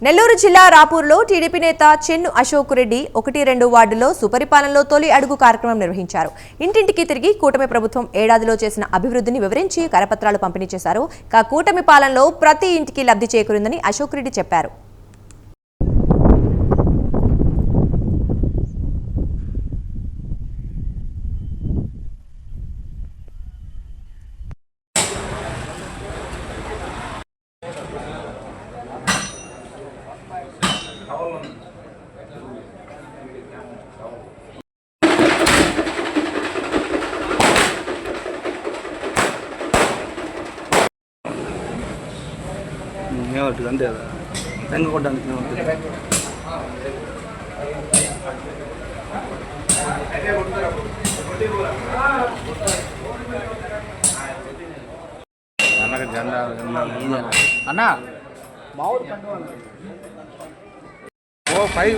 నెల్లూరు జిల్లా రాపూర్లో టీడీపీ నేత చెన్ను అశోక్ రెడ్డి 1-2 వార్డులో సుపరిపాలనలో తొలి అడుగు కార్యక్రమం నిర్వహించారు. ఇంటింటికి తిరిగి కూటమి ప్రభుత్వం ఏడాదిలో చేసిన అభివృద్ధిని వివరించి కరపత్రాలు పంపిణీ చేశారు. కూటమి పాలనలో ప్రతి ఇంటికి లబ్ధి చేకూరిందని అశోక్ రెడ్డి చెప్పారు. అంటే తెంగ కొట్టడానికి అన్నా ఓ 5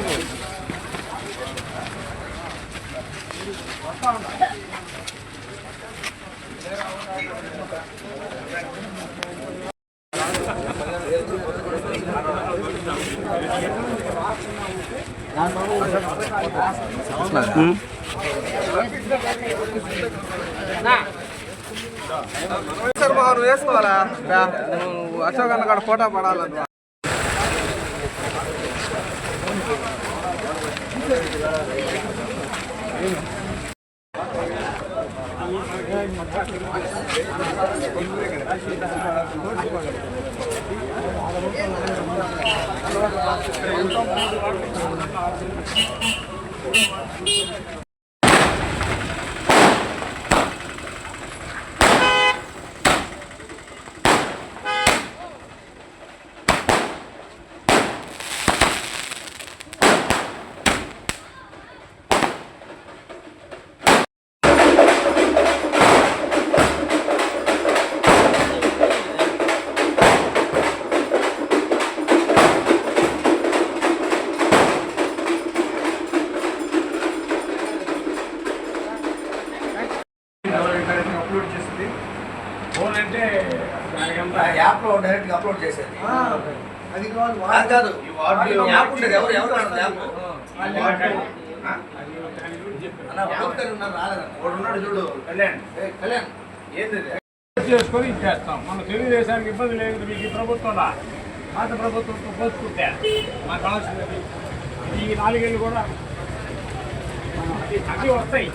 వేసుకోవాలా అశోక్ అన్న కాడ ఫోటో పడాలి. అప్లోడ్ చేసింది ఫోన్ అంటే యాప్లో డైరెక్ట్గా అప్లోడ్ చేసేది. అది కాదు యాప్ ఉంటుంది. ఎవరు రాలేదన్నాడు చూడు కళ్యాణ్ ఏంది చేసుకొని ఇచ్చేస్తాం. మన తెలుగుదేశానికి ఇబ్బంది లేదు. మీకు ఈ ప్రభుత్వంలో పాత ప్రభుత్వంతో పోల్చుకుంటే మాకు కావాల్సినది ఈ 4 ఏళ్ళు కూడా అన్నీ వస్తాయి.